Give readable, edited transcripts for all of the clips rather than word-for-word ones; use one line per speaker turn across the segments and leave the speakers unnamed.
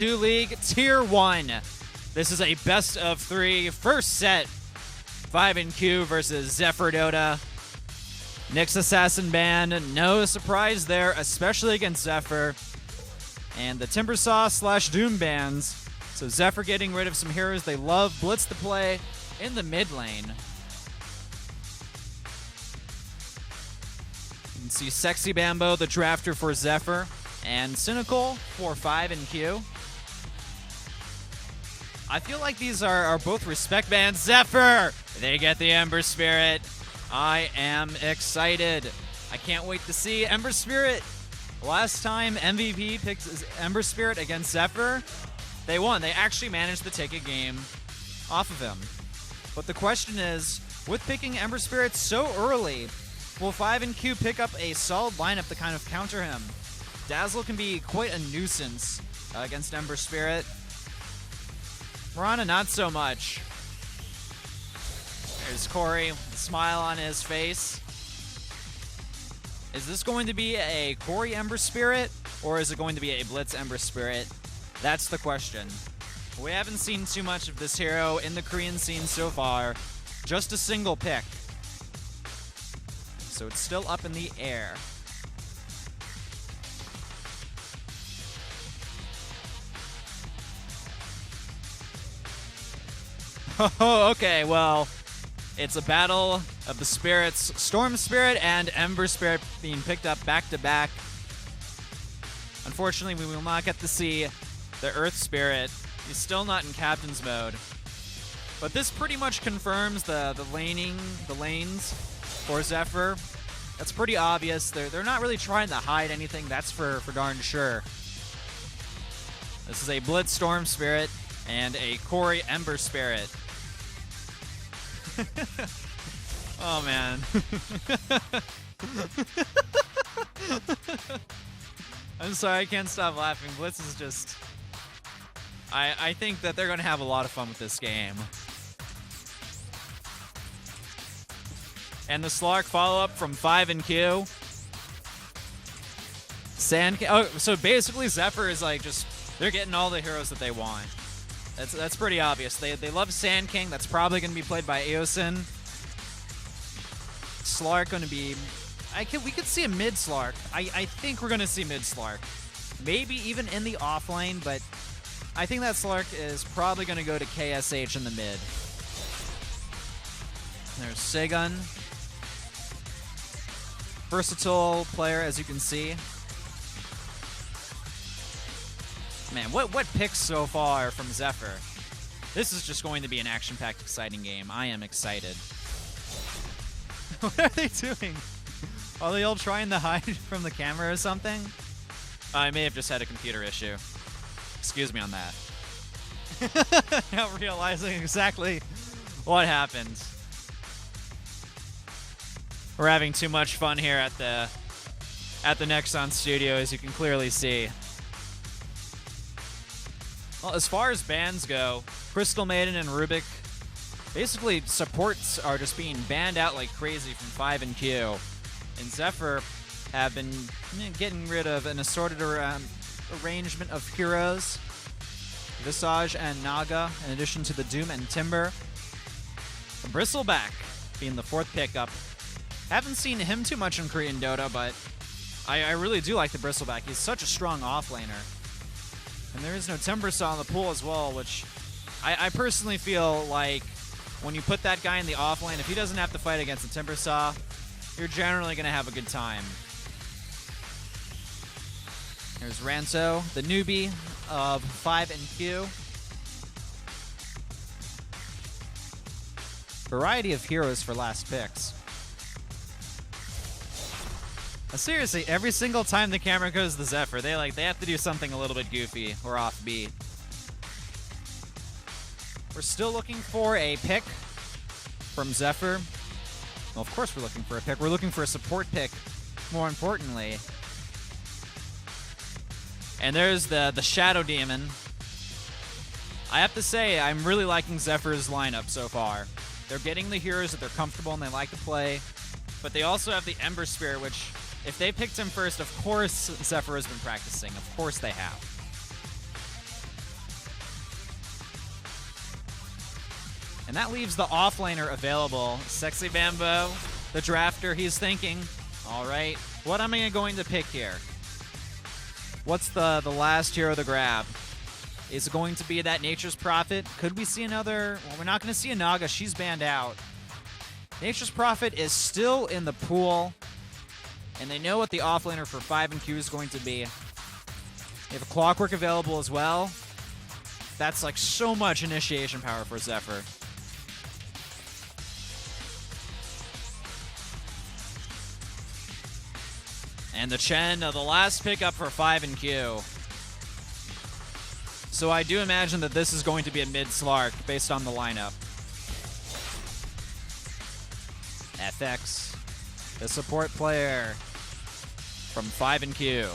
DOTA2 League Tier 1. This is a best of 3 first set. 5NQ versus Zephyr Dota. Nyx Assassin ban, no surprise there, especially against Zephyr. And the Timbersaw / Doom bans. So Zephyr getting rid of some heroes they love. Blitz the play in the mid lane. You can see Sexy Bambo, the drafter for Zephyr, and Cynical for 5NQ. I feel like these are both respect bans. Zephyr! They get the Ember Spirit. I am excited. I can't wait to see Ember Spirit. Last time MVP picked Ember Spirit against Zephyr, they won. They actually managed to take a game off of him. But the question is, with picking Ember Spirit so early, will 5NQ pick up a solid lineup to kind of counter him? Dazzle can be quite a nuisance against Ember Spirit. Mirana, not so much. There's Corey, with a smile on his face. Is this going to be a Corey Ember Spirit, or is it going to be a Blitz Ember Spirit? That's the question. We haven't seen too much of this hero in the Korean scene so far. Just a single pick. So it's still up in the air. Oh, okay, well, it's a battle of the spirits. Storm Spirit and Ember Spirit being picked up back-to-back. Unfortunately, we will not get to see the Earth Spirit. He's still not in Captain's mode. But this pretty much confirms the lanes for Zephyr. That's pretty obvious. They're not really trying to hide anything, that's for darn sure. This is a Blitz Storm Spirit and a Corey Ember Spirit. Oh, man. I'm sorry, I can't stop laughing. Blitz is just... I think that they're going to have a lot of fun with this game. And the Slark follow-up from 5NQ. Oh, so basically Zephyr is like just... They're getting all the heroes that they want. That's pretty obvious. They love Sand King. That's probably going to be played by Eosin. Slark going to be... we could see a mid Slark. I think we're going to see mid Slark. Maybe even in the off lane, but I think that Slark is probably going to go to KSH in the mid. There's Segun. Versatile player, as you can see. Man, what picks so far from Zephyr? This is just going to be an action-packed, exciting game. I am excited. What are they doing? Are they all trying to hide from the camera or something? I may have just had a computer issue. Excuse me on that. Now realizing exactly what happened. We're having too much fun here at the Nexon studio, as you can clearly see. Well, as far as bans go, Crystal Maiden and Rubik, basically supports are just being banned out like crazy from 5NQ. And Zephyr have been getting rid of an assorted arrangement of heroes. Visage and Naga, in addition to the Doom and Timber. The Bristleback being the 4th pickup. Haven't seen him too much in Korean Dota, but I really do like the Bristleback. He's such a strong offlaner. And there is no Timbersaw in the pool as well, which I personally feel like when you put that guy in the offlane, if he doesn't have to fight against the Timbersaw, you're generally going to have a good time. There's Ranso, the newbie of 5NQ. Variety of heroes for last picks. Seriously, every single time the camera goes to Zephyr, they have to do something a little bit goofy or offbeat. We're still looking for a pick from Zephyr. Well, of course we're looking for a pick. We're looking for a support pick, more importantly. And there's the Shadow Demon. I have to say, I'm really liking Zephyr's lineup so far. They're getting the heroes that they're comfortable and they like to play, but they also have the Ember Spirit, which... If they picked him first, of course Zephyr has been practicing. Of course they have. And that leaves the offlaner available. Sexy Bambo, the drafter, he's thinking, all right, what am I going to pick here? What's the last hero to grab? Is it going to be that Nature's Prophet? Could we see another? Well, we're not going to see a Naga. She's banned out. Nature's Prophet is still in the pool, and they know what the offlaner for 5 and Q is going to be. They have a Clockwork available as well. That's like so much initiation power for Zephyr. And the Chen, the last pickup for 5 and Q. So I do imagine that this is going to be a mid-Slark based on the lineup. FX, the support player from 5 and Q.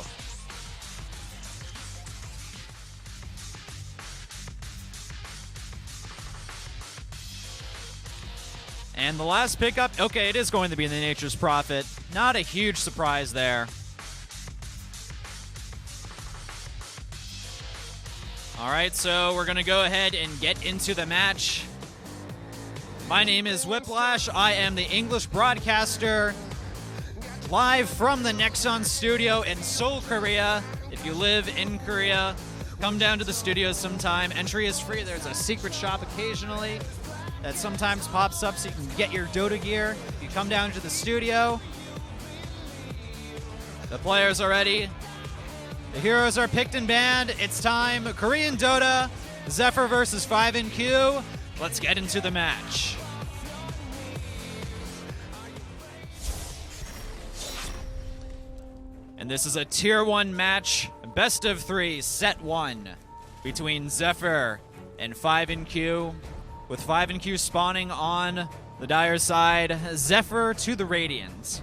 And the last pickup, okay, it is going to be the Nature's Prophet. Not a huge surprise there. All right, so we're going to go ahead and get into the match. My name is Whiplash. I am the English broadcaster, live from the Nexon studio in Seoul, Korea. If you live in Korea, come down to the studio sometime. Entry is free. There's a secret shop occasionally that sometimes pops up so you can get your Dota gear. If you come down to the studio, the players are ready. The heroes are picked and banned. It's time. Korean Dota, Zephyr versus 5 and Q. Let's get into the match. And this is a Tier 1 match, best of 3, Set 1, between Zephyr and 5 and Q, with 5 and Q spawning on the Dire side. Zephyr to the Radiant.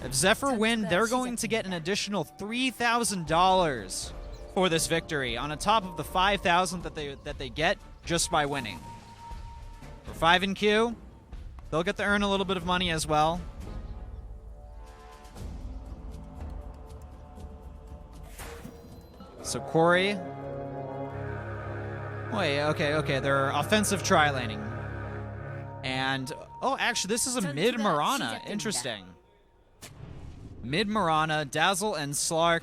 If Zephyr win, they're going to get an additional $3,000 for this victory, on top of the $5,000 that they get just by winning. For 5 and Q, they'll get to earn a little bit of money as well. So Corey. Wait, okay, they're offensive tri-laning. And, oh, actually, this is a mid-Mirana. Interesting. Mid-Mirana, Dazzle and Slark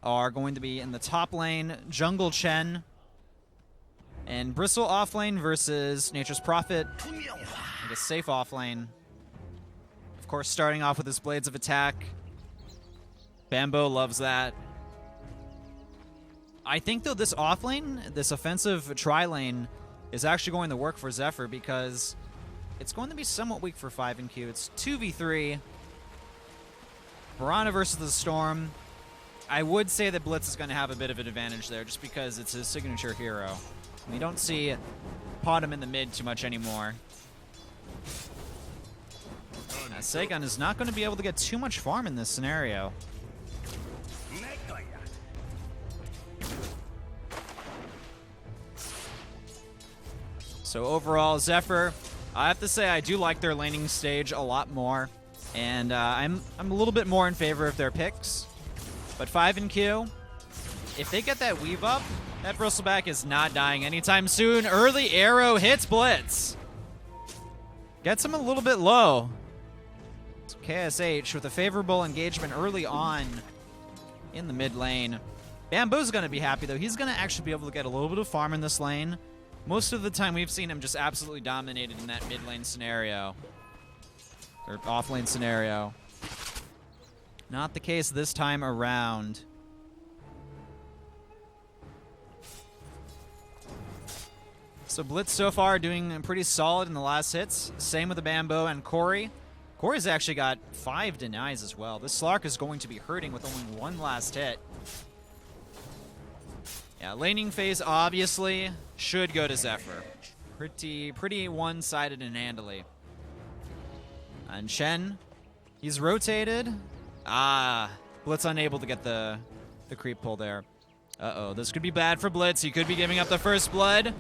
are going to be in the top lane. Jungle Chen and Bristle off lane versus Nature's Prophet. I guess safe off lane. Of course, starting off with his Blades of Attack. Bambo loves that. I think, though, this off lane, this offensive tri-lane, is actually going to work for Zephyr because it's going to be somewhat weak for 5 and Q. It's 2v3. Mirana versus the Storm. I would say that Blitz is going to have a bit of an advantage there just because it's his signature hero. We don't see Potem in the mid too much anymore. Now, Seigun is not going to be able to get too much farm in this scenario. So overall, Zephyr, I have to say I do like their laning stage a lot more. And I'm a little bit more in favor of their picks. But 5 and Q, if they get that weave up, that Bristleback is not dying anytime soon. Early arrow hits Blitz. Gets him a little bit low. So KSH with a favorable engagement early on in the mid lane. Bambo's going to be happy, though. He's going to actually be able to get a little bit of farm in this lane. Most of the time, we've seen him just absolutely dominated in that mid lane scenario. Or off lane scenario. Not the case this time around. So Blitz so far doing pretty solid in the last hits. Same with the Bambo and Corey. Corey's actually got 5 denies as well. This Slark is going to be hurting with only 1 last hit. Yeah, laning phase obviously should go to Zephyr. Pretty one-sided and handily. And Chen, he's rotated. Blitz unable to get the creep pull there. Uh-oh, this could be bad for Blitz. He could be giving up the first blood.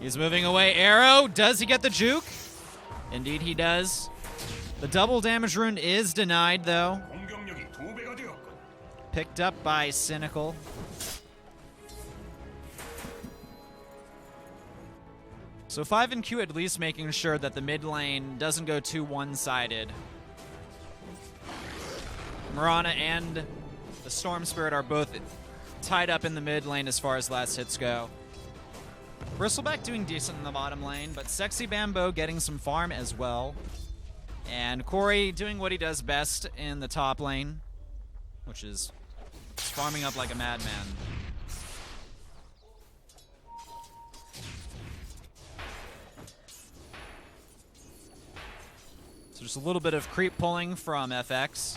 He's moving away. Arrow, does he get the juke? Indeed he does. The double damage rune is denied, though. Picked up by Cynical. So 5 and Q at least making sure that the mid lane doesn't go too one-sided. Mirana and the Storm Spirit are both tied up in the mid lane as far as last hits go. Bristleback doing decent in the bottom lane, but Sexy Bambo getting some farm as well. And Corey doing what he does best in the top lane, which is farming up like a madman. So just a little bit of creep pulling from FX,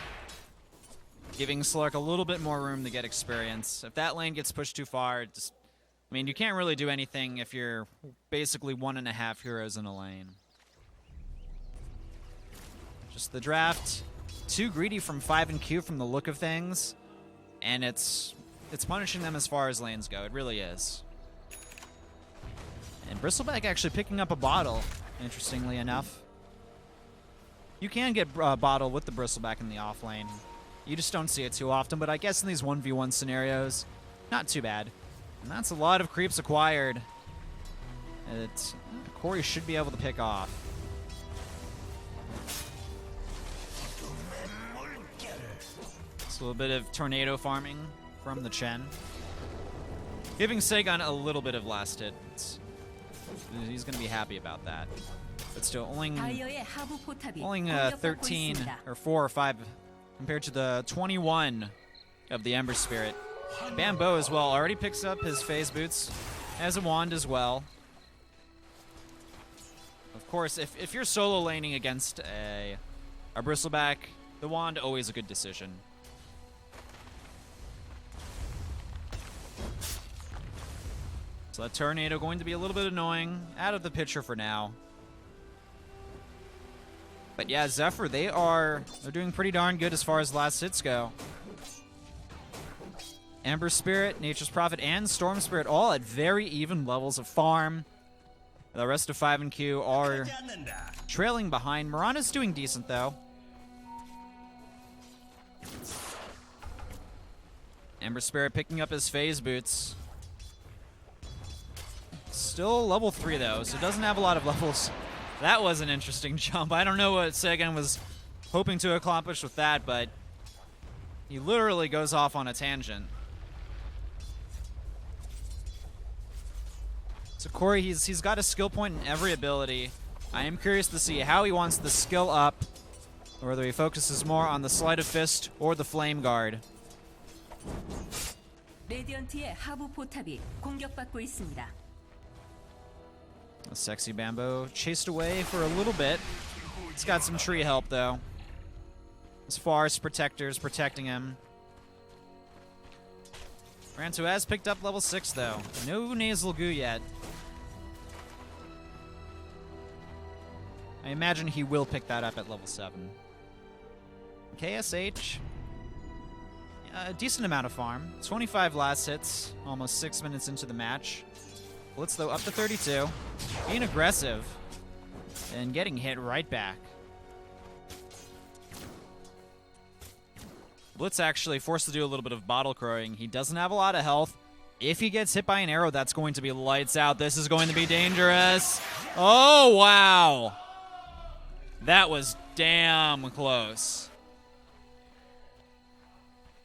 giving Slark a little bit more room to get experience. If that lane gets pushed too far, just, I mean, you can't really do anything if you're basically 1.5 heroes in a lane. Just the draft, too greedy from 5 and Q from the look of things, and it's punishing them as far as lanes go. It really is. And Bristleback actually picking up a bottle, interestingly enough. You can get bottle with the Bristleback in the off lane. You just don't see it too often, but I guess in these 1v1 scenarios, not too bad. And that's a lot of creeps acquired. Corey should be able to pick off. It's a little bit of tornado farming from the Chen. Giving Sagan a little bit of last hit. He's going to be happy about that. But still, only 13 or 4 or 5 compared to the 21 of the Ember Spirit. Bambo as well already picks up his phase boots, has a wand as well. Of course, if you're solo laning against a Bristleback, the wand always a good decision. So that tornado going to be a little bit annoying, out of the picture for now. But yeah, Zephyr, they're doing pretty darn good as far as last hits go. Ember Spirit, Nature's Prophet, and Storm Spirit all at very even levels of farm. The rest of 5 and Q are trailing behind. Mirana's doing decent though. Ember Spirit picking up his phase boots. Still level 3 though, so doesn't have a lot of levels. That was an interesting jump. I don't know what Sagan was hoping to accomplish with that, but he literally goes off on a tangent. So Corey, he's got a skill point in every ability. I am curious to see how he wants the skill up, or whether he focuses more on the Sleight of Fist or the Flame Guard. The Sexy Bambo chased away for a little bit. He's got some tree help, though. As far as protectors protecting him. Rantu has picked up level 6, though. No Nasal Goo yet. I imagine he will pick that up at level 7. KSH. A decent amount of farm. 25 last hits, almost 6 minutes into the match. Blitz, though, up to 32. Being aggressive and getting hit right back. Blitz actually forced to do a little bit of bottle crowing. He doesn't have a lot of health. If he gets hit by an arrow, that's going to be lights out. This is going to be dangerous. Oh, wow. That was damn close.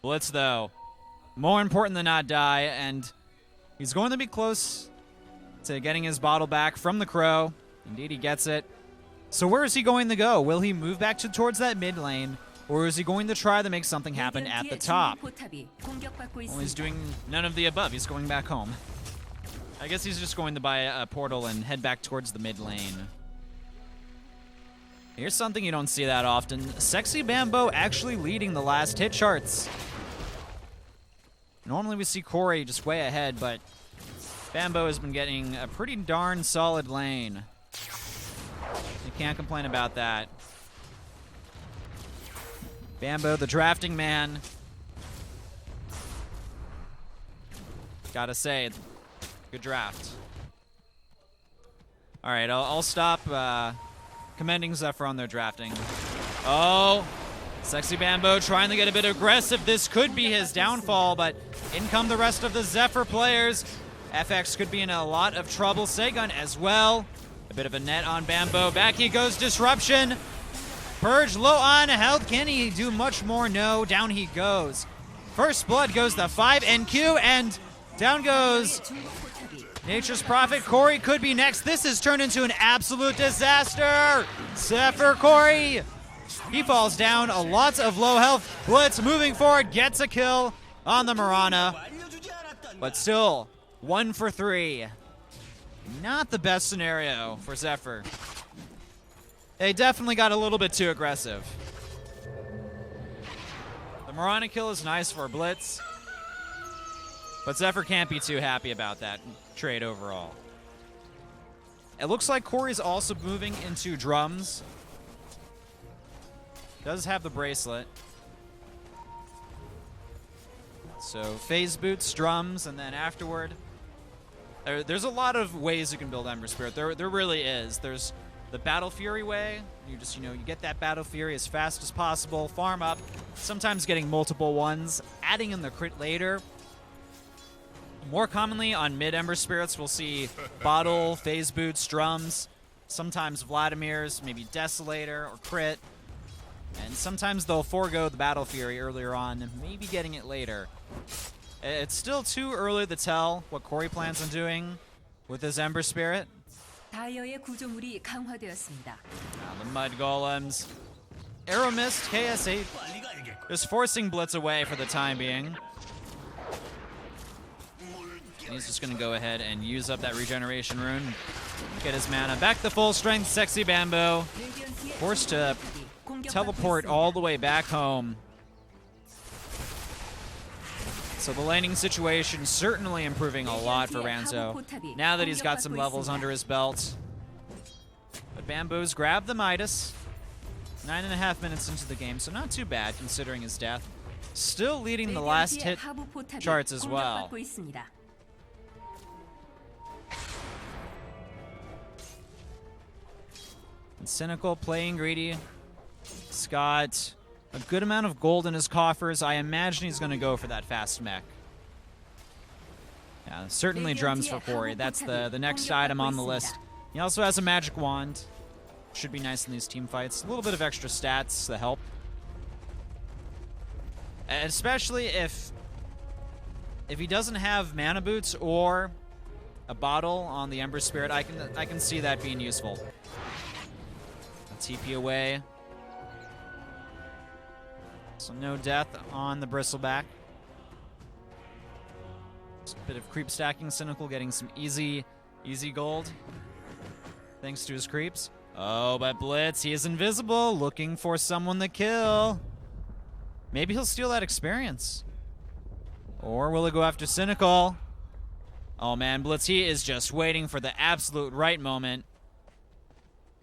Blitz, though, more important than not die, and he's going to be close to getting his bottle back from the Crow. Indeed, he gets it. So where is he going to go? Will he move back towards that mid lane, or is he going to try to make something happen at the top? Well, he's doing none of the above. He's going back home. I guess he's just going to buy a portal and head back towards the mid lane. Here's something you don't see that often. Sexy Bambo actually leading the last hit charts. Normally we see Corey just way ahead, but Bambo has been getting a pretty darn solid lane. You can't complain about that. Bambo, the drafting man. Gotta say, good draft. All right, I'll stop commending Zephyr on their drafting. Oh, Sexy Bambo trying to get a bit aggressive. This could be his downfall, but in come the rest of the Zephyr players. FX could be in a lot of trouble. Segun as well. A bit of a net on Bambo. Back he goes, disruption. Purge low on health. Can he do much more? No, down he goes. First blood goes the 5NQ, and down goes Nature's Prophet. Corey could be next. This has turned into an absolute disaster. Zephyr Corey. He falls down. Lots of low health. Blitz moving forward. Gets a kill on the Mirana. But still, 1 for 3. Not the best scenario for Zephyr. They definitely got a little bit too aggressive. The Mirana kill is nice for Blitz, but Zephyr can't be too happy about that trade overall. It looks like Corey's also moving into drums. Does have the bracelet. So phase boots, drums, and then afterward, there's a lot of ways you can build Ember Spirit. There really is. There's the Battle Fury way. You just, you get that Battle Fury as fast as possible, farm up, sometimes getting multiple ones, adding in the crit later. More commonly on mid Ember Spirits, we'll see Bottle, phase boots, drums, sometimes Vladimir's, maybe Desolator or crit. And sometimes they'll forego the Battle Fury earlier on, and maybe getting it later. It's still too early to tell what Corey plans on doing with his Ember Spirit.
다이어의 구조물이 강화되었습니다.
The Mud Golems. Arrow Mist, KS8 just forcing Blitz away for the time being. And he's just going to go ahead and use up that regeneration rune. Get his mana back to full strength. Sexy Bambo. Forced to teleport all the way back home. So the laning situation certainly improving a lot for Ranzo now that he's got some levels under his belt. But Bambo's grabbed the Midas. 9.5 minutes into the game, so not too bad considering his death. Still leading the last hit charts as well. And Cynical playing greedy. He's got a good amount of gold in his coffers. I imagine he's going to go for that fast mech. Yeah, certainly drums for Corey. That's the next item on the list. He also has a magic wand. Should be nice in these team fights. A little bit of extra stats to help. Especially if he doesn't have mana boots or a bottle on the Ember Spirit, I can see that being useful. TP away. So no death on the Bristleback. Just a bit of creep stacking. Cynical getting some easy gold thanks to his creeps. Oh, but Blitz, he is invisible, looking for someone to kill. Maybe he'll steal that experience. Or will he go after Cynical? Oh man, Blitz, he is just waiting for the absolute right moment.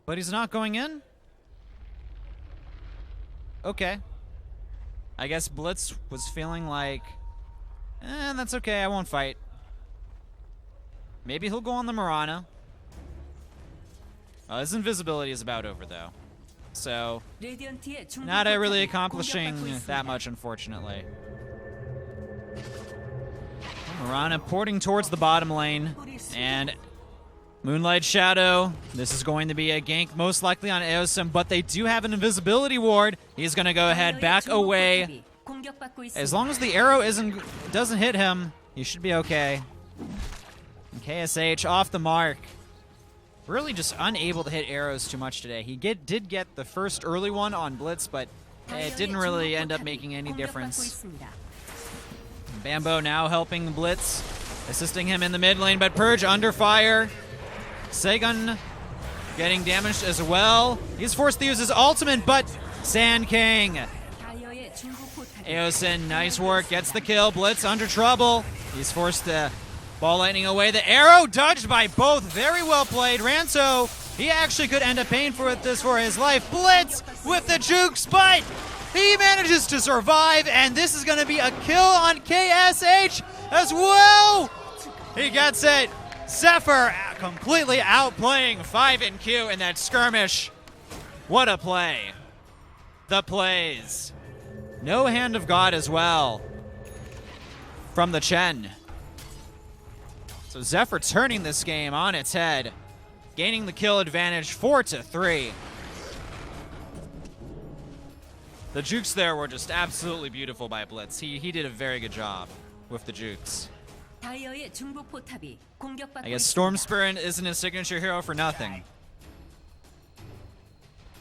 But he's not going in? Okay. I guess Blitz was feeling like, that's okay, I won't fight. Maybe he'll go on the Mirana. His invisibility is about over, though. So, not really accomplishing that much, unfortunately. Mirana porting towards the bottom lane, and Moonlight Shadow. This is going to be a gank, most likely on Eosim, but they do have an invisibility ward. He's going to go ahead, back away. As long as the arrow doesn't hit him, he should be okay. And KSH off the mark. Really just unable to hit arrows too much today. He did get the first early one on Blitz, but it didn't really end up making any difference. Bambo now helping Blitz, assisting him in the mid lane, but Purge under fire. Segun getting damaged as well. He's forced to use his ultimate, but Sand King. Eosin, nice work, gets the kill. Blitz under trouble. He's forced to ball lightning away. The arrow dodged by both. Very well played. Ranzo, he actually could end up paying for this for his life. Blitz with the jukes, but he manages to survive, and this is going to be a kill on KSH as well. He gets it. Zephyr completely outplaying 5NQ in that skirmish. What a play. The plays. No Hand of God as well from the Chen. So Zephyr turning this game on its head, gaining the kill advantage 4-3. The jukes there were just absolutely beautiful by Blitz. He did a very good job with the jukes.
다이어의 중부 포탑이 공격받고
I guess
있습니다.
Storm Spirit isn't a signature hero for nothing.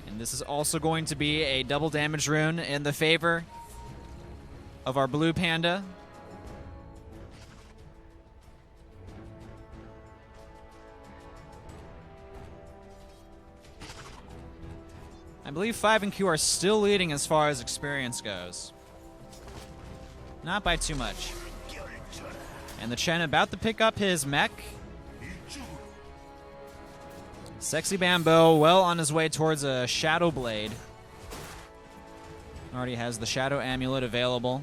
And this is also going to be a double damage rune in the favor of our blue panda. I believe 5 and Q are still leading as far as experience goes. Not by too much. And the Chen about to pick up his mech. Sexy Bamboo well on his way towards a Shadow Blade. Already has the Shadow Amulet available.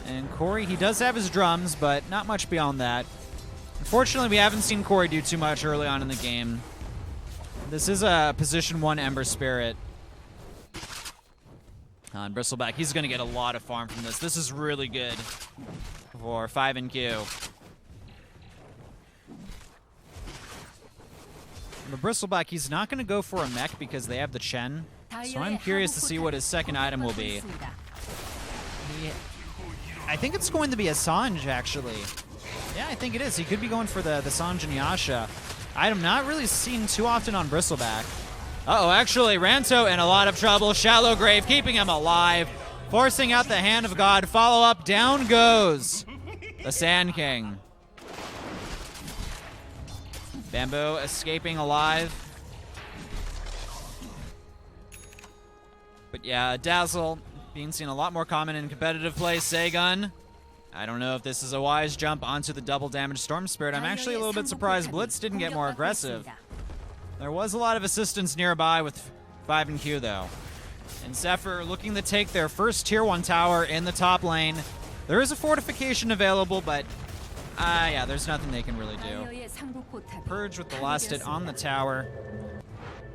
And Corey, he does have his drums, but not much beyond that. Unfortunately, we haven't seen Corey do too much early on in the game. This is a position 1 Ember Spirit. On Bristleback, he's going to get a lot of farm from this. This is really good for 5 and Q. The Bristleback, he's not going to go for a mech because they have the Chen. So I'm curious to see what his second item will be. I think it's going to be a Sanj, actually. Yeah, I think it is. He could be going for the Sanj and Yasha. Item not really seen too often on Bristleback. Uh-oh, actually, Ranto in a lot of trouble. Shallow Grave keeping him alive. Forcing out the Hand of God. Follow-up, down goes the Sand King. Bamboo escaping alive. But yeah, Dazzle being seen a lot more common in competitive play. Saygun. I don't know if this is a wise jump onto the double damage Storm Spirit. I'm actually a little bit surprised Blitz didn't get more aggressive. There was a lot of assistance nearby with 5 and Q though. And Zephyr looking to take their first tier 1 tower in the top lane. There is a fortification available, but yeah, there's nothing they can really do. Purge with the last hit on the tower.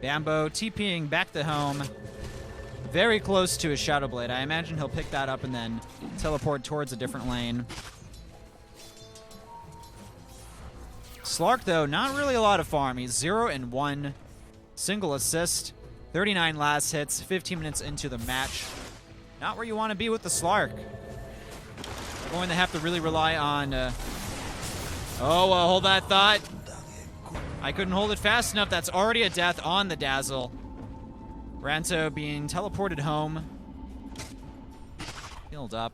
Bamboo TPing back to home. Very close to his Shadow Blade. I imagine he'll pick that up and then teleport towards a different lane. Slark, though, not really a lot of farm. He's 0 and 1. Single assist. 39 last hits. 15 minutes into the match. Not where you want to be with the Slark. We're going to have to really rely on... hold that thought. I couldn't hold it fast enough. That's already a death on the Dazzle. Ranto being teleported home. Healed up.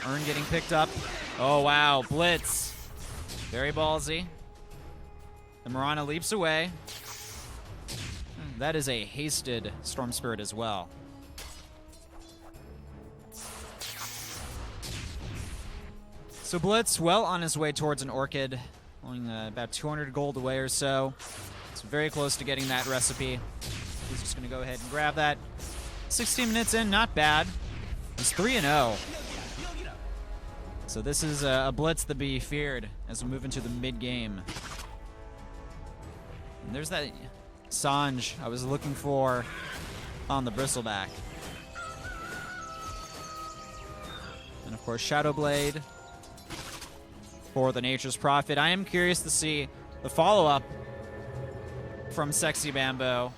Urn getting picked up. Oh, wow. Blitz. Very ballsy. The Mirana leaps away. That is a hasted Storm Spirit as well. So Blitz well on his way towards an Orchid. Only about 200 gold away or so. It's very close to getting that recipe. He's just going to go ahead and grab that. 16 minutes in, not bad. He's 3-0. So this is a Blitz to be feared as we move into the mid-game. And there's that Sanj I was looking for on the Bristleback. And of course, Shadow Blade for the Nature's Prophet. I am curious to see the follow-up from Sexy Bamboo. Will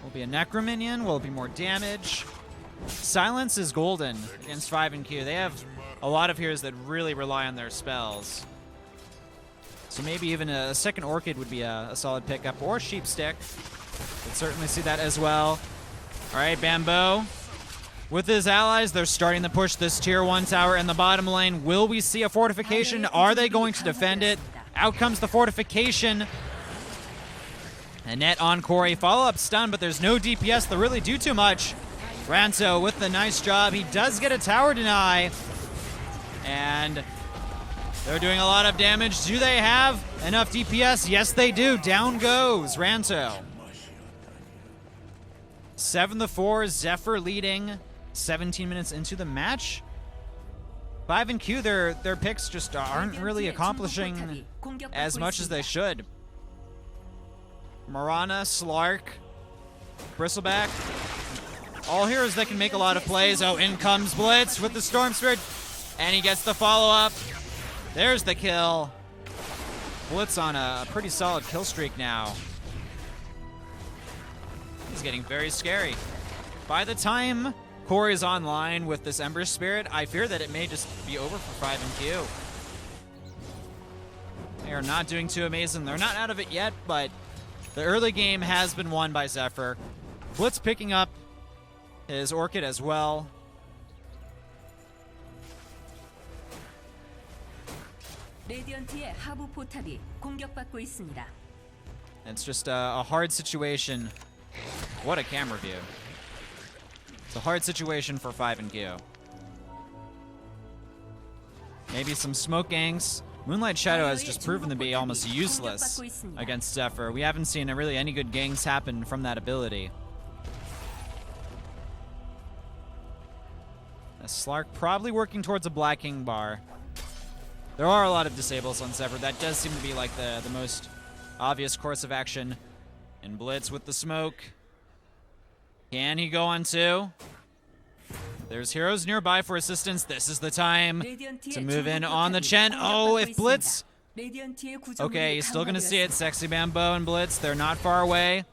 it be a Necro Minion? Will it be more damage? Silence is golden against 5 and Q. They have a lot of heroes that really rely on their spells. So maybe even a second Orchid would be a solid pickup, or Sheep Stick. Could certainly see that as well. All right, Bamboo. With his allies, they're starting to push this tier 1 tower in the bottom lane. Will we see a fortification? Are they going to defend it? Out comes the fortification. Annette on Corey. Follow-up stun, but there's no DPS to really do too much. Ranto with the nice job. He does get a tower deny. And they're doing a lot of damage. Do they have enough DPS? Yes, they do. Down goes Ranto. 7-4, Zephyr leading. 17 minutes into the match. 5 and Q, their picks just aren't really accomplishing as much as they should. Mirana, Slark, Bristleback. All heroes that can make a lot of plays. Oh, in comes Blitz with the Storm Spirit, and he gets the follow-up. There's the kill. Blitz on a pretty solid kill streak now. He's getting very scary. By the time Corey's online with this Ember Spirit, I fear that it may just be over for 5 and Q. They are not doing too amazing. They're not out of it yet, but the early game has been won by Zephyr. Blitz picking up his Orchid as well.
레디언트의 하부 포탑이 공격받고 있습니다.
It's just a hard situation. What a camera view. It's a hard situation for 5 and Q. Maybe some smoke ganks. Moonlight Shadow has just proven to be almost useless against Zephyr. We haven't seen really any good ganks happen from that ability. Slark probably working towards a Black King bar. There are a lot of disables on Zephyr. That does seem to be like the most obvious course of action. And Blitz with the smoke. Can he go on 2? There's heroes nearby for assistance. This is the time to move in on the Chen. Oh, if Blitz... Okay, he's still going to see it. Sexy Bamboo and Blitz, they're not far away.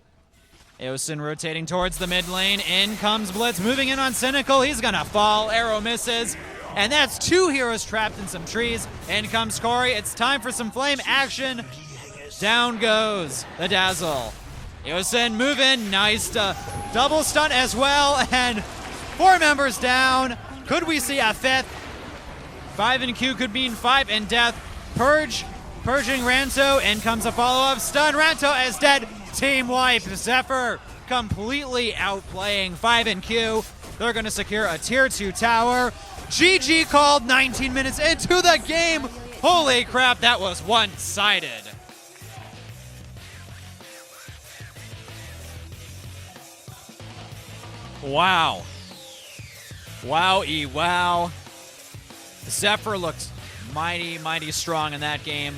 Eosin rotating towards the mid lane. In comes Blitz, moving in on Cynical. He's going to fall. Arrow misses. And that's 2 heroes trapped in some trees. In comes Corey. It's time for some flame action. Down goes the Dazzle. Eosin moving. Nice double stun as well. And 4 members down. Could we see a 5th? 5 and Q could mean 5 and death. Purging Ranto. In comes a follow-up. Stun. Ranto is dead. Team wipe. Zephyr completely outplaying 5 and Q. They're going to secure a tier 2 tower. GG called 19 minutes into the game. Holy crap, that was one-sided. Wow. Wowie wow. Zephyr looked mighty, mighty strong in that game.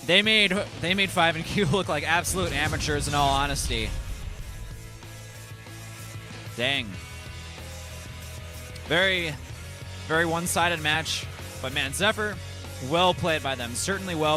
They made 5 and Q look like absolute amateurs in all honesty. Dang. Very, very one-sided match. But man, Zephyr, well played by them. Certainly well played.